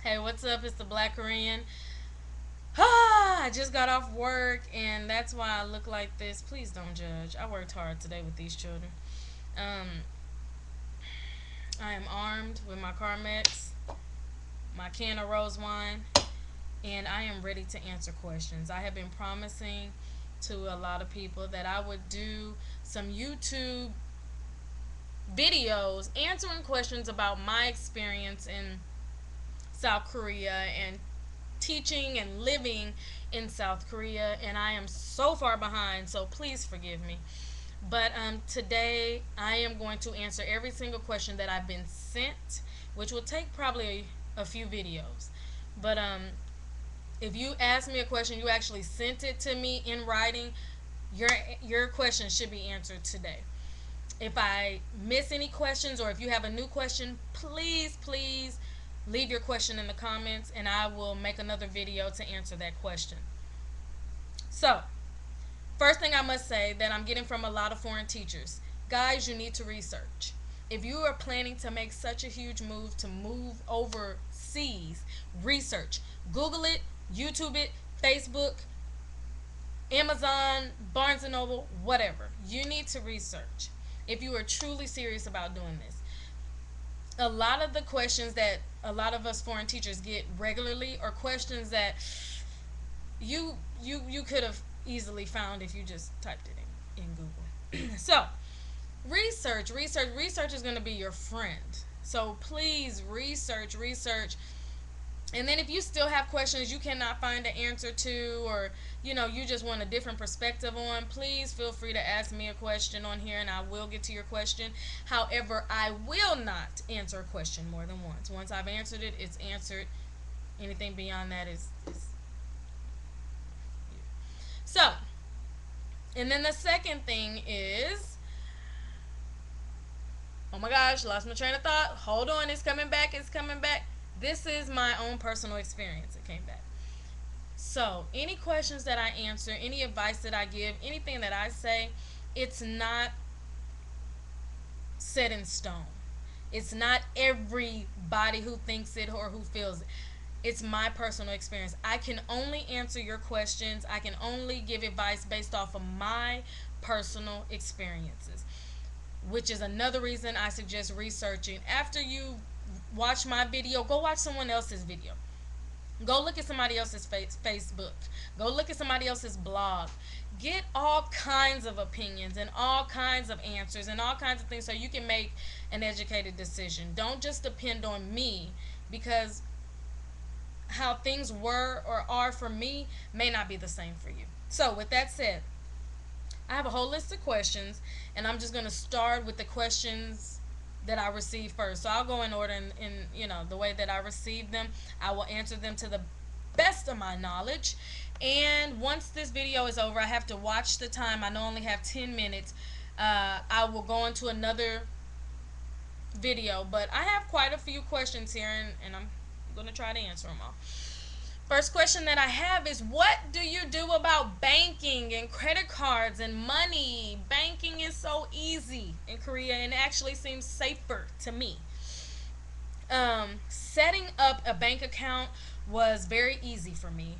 Hey, what's up? It's the Black Korean. Ah, I just got off work, and that's why I look like this. Please don't judge. I worked hard today with these children. Um, I am armed with my Carmex, my can of rose wine, and I am ready to answer questions. I have been promising to a lot of people that I would do some YouTube videos answering questions about my experience in South Korea and teaching and living in South Korea, and I am so far behind, so please forgive me. But today I am going to answer every single question that I've been sent, which will take probably a few videos. But if you ask me a question, you actually sent it to me in writing, your your question should be answered today. If I miss any questions or if you have a new question, please leave your question in the comments and I will make another video to answer that question. So, first thing I must say that I'm getting from a lot of foreign teachers, guys, you need to research. If you are planning to make such a huge move to move overseas, research. Google it, YouTube it, Facebook, Amazon, Barnes and Noble, whatever. You need to research if you are truly serious about doing this. A lot of the questions that a lot of us foreign teachers get regularly are questions that you could have easily found if you just typed it in Google. So, research is going to be your friend. So please research. And then if you still have questions you cannot find an answer to, or you just want a different perspective on, please feel free to ask me a question on here and I will get to your question. However, I will not answer a question more than once. Once I've answered it, it's answered. Anything beyond that is so. And then the second thing is, oh my gosh, lost my train of thought. Hold on, it's coming back. It's coming back. This is my own personal experience. It came back. So, any questions that I answer, any advice that I give, anything that I say, it's not set in stone. It's not everybody who thinks it or who feels it. It's my personal experience. I can only answer your questions. I can only give advice based off of my personal experiences, which is another reason I suggest researching. After you watch my video, go watch someone else's video. Go look at somebody else's Facebook. Go look at somebody else's blog. Get all kinds of opinions and all kinds of answers and all kinds of things so you can make an educated decision. Don't just depend on me, because how things were or are for me may not be the same for you. So, with that said, I have a whole list of questions, and I'm just going to start with the questions that I received first. So I'll go in order in the way that I received them. I will answer them to the best of my knowledge. And once this video is over, I have to watch the time. I know I only have 10 minutes. I will go into another video, but I have quite a few questions here, and I'm going to try to answer them all. First question that I have is, what do you do about banking and credit cards and money? Banking is so easy in Korea and actually seems safer to me. Setting up a bank account was very easy for me.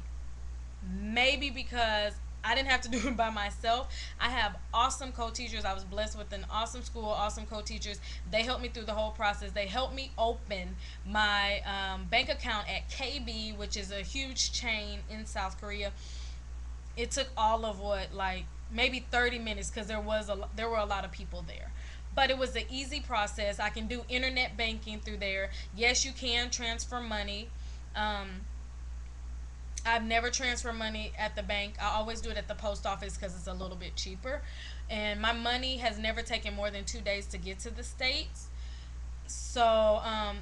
Maybe because I didn't have to do it by myself. I have awesome co-teachers. I was blessed with an awesome school, awesome co-teachers. They helped me through the whole process. They helped me open my bank account at KB, which is a huge chain in South Korea. It took all of what, like maybe 30 minutes, because there were a lot of people there. But it was an easy process. I can do internet banking through there. Yes, you can transfer money. Um, I've never transferred money at the bank. I always do it at the post office because it's a little bit cheaper. And my money has never taken more than 2 days to get to the States. So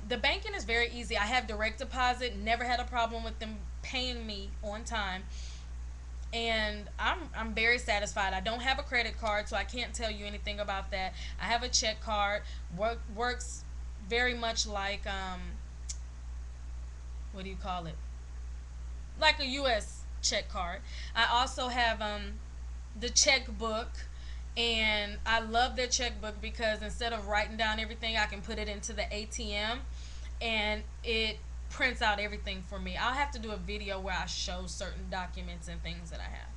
the banking is very easy. I have direct deposit. Never had a problem with them paying me on time. And I'm very satisfied. I don't have a credit card, so I can't tell you anything about that. I have a check card. Works very much like what do you call it? Like a U.S. check card. I also have the checkbook, and I love their checkbook because instead of writing down everything, I can put it into the ATM, and it prints out everything for me. I'll have to do a video where I show certain documents and things that I have.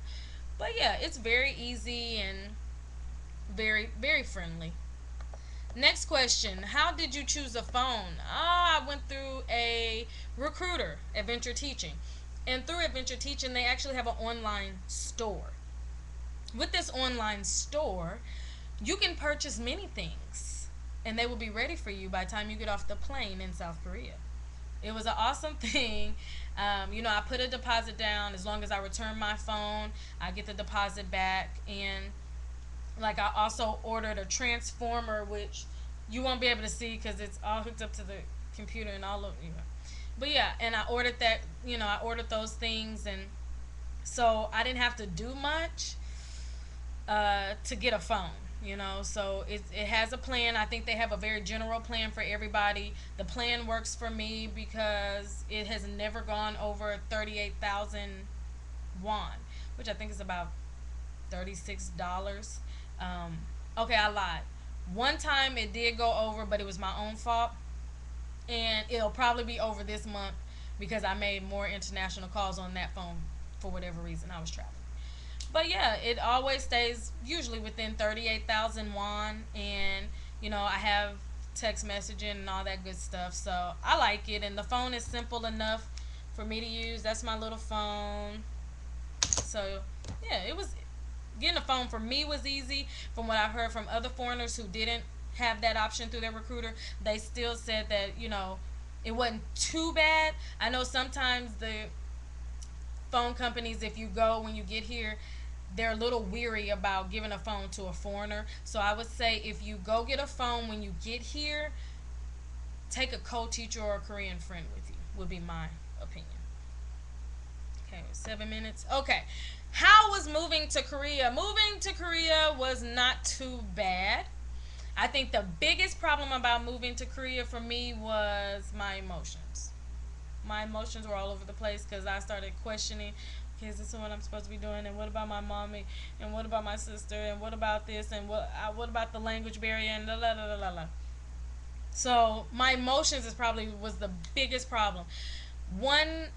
But yeah, it's very easy and very, very friendly. Next question. How did you choose a phone? I went through a recruiter, Adventure Teaching. And through Adventure Teaching, they actually have an online store. With this online store, you can purchase many things, and they will be ready for you by the time you get off the plane in South Korea. It was an awesome thing. I put a deposit down. As long as I return my phone, I get the deposit back. And like, I also ordered a transformer, which you won't be able to see because it's all hooked up to the computer and all of But yeah, and I ordered that. I ordered those things, and so I didn't have to do much to get a phone. So it has a plan. I think they have a very general plan for everybody. The plan works for me because it has never gone over 38,000 won, which I think is about $36. Okay, I lied. One time it did go over, but it was my own fault, and it'll probably be over this month because I made more international calls on that phone for whatever reason. I was traveling. But yeah, it always stays usually within 38,000 won, and I have text messaging and all that good stuff. So I like it, and the phone is simple enough for me to use. That's my little phone. So yeah, it was getting a phone for me was easy. From what I've heard from other foreigners who didn't have that option through their recruiter, they still said that it wasn't too bad. I know sometimes the phone companies, if you go when you get here, they're a little weary about giving a phone to a foreigner. So I would say if you go get a phone when you get here, take a co-teacher or a Korean friend with you, would be my opinion. Okay, 7 minutes. Okay. How was moving to Korea? Moving to Korea was not too bad. I think the biggest problem about moving to Korea for me was my emotions. My emotions were all over the place because I started questioning, okay, is this what I'm supposed to be doing? And what about my mommy? And what about my sister? And what about this? And what about the language barrier? And la la la la la. So my emotions was the biggest problem. One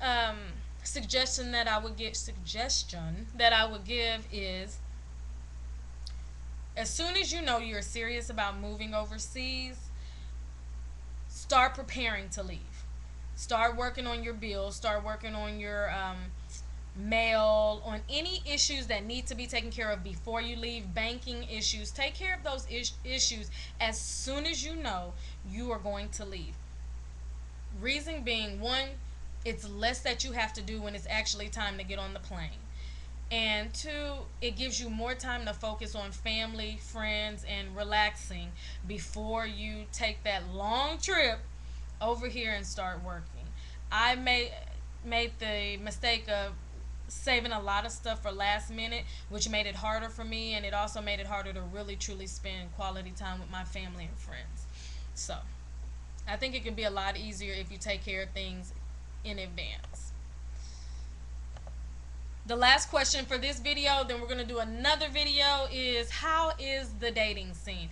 suggestion that I would give is, as soon as you know you're serious about moving overseas, start preparing to leave. Start working on your bills. Start working on your mail, on any issues that need to be taken care of before you leave. Banking issues. Take care of those issues as soon as you know you are going to leave. Reason being, one, it's less that you have to do when it's actually time to get on the plane. And two, it gives you more time to focus on family, friends, and relaxing before you take that long trip over here and start working. I made the mistake of saving a lot of stuff for last minute, which made it harder for me, and it also made it harder to really truly spend quality time with my family and friends. So I think it can be a lot easier if you take care of things in advance. The last question for this video, then we're going to do another video, is how is the dating scene?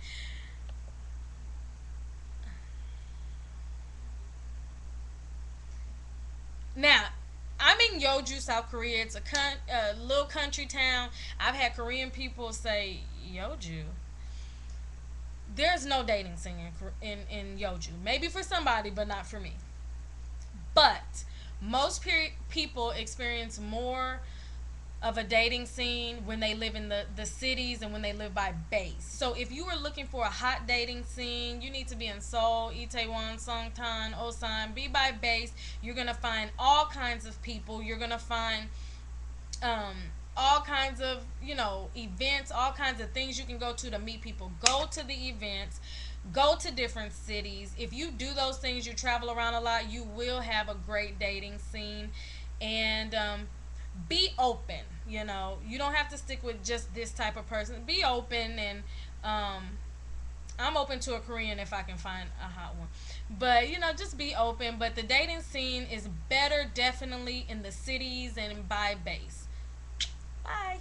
Now, I'm in Yeoju, South Korea. It's a little country town. I've had Korean people say, Yeoju, there's no dating scene in Yeoju. Maybe for somebody, but not for me. But most people experience more of a dating scene when they live in the cities and when they live by base. So if you were looking for a hot dating scene, you need to be in Seoul, Itaewon, Songtan, Osan. Be by base. You're going to find all kinds of people. You're going to find all kinds of, events, all kinds of things you can go to meet people. Go to the events. Go to different cities. If you do those things, you travel around a lot, you will have a great dating scene. And be open. You don't have to stick with just this type of person. Be open, and I'm open to a Korean if I can find a hot one. But just be open. But the dating scene is better definitely in the cities and by base. Bye.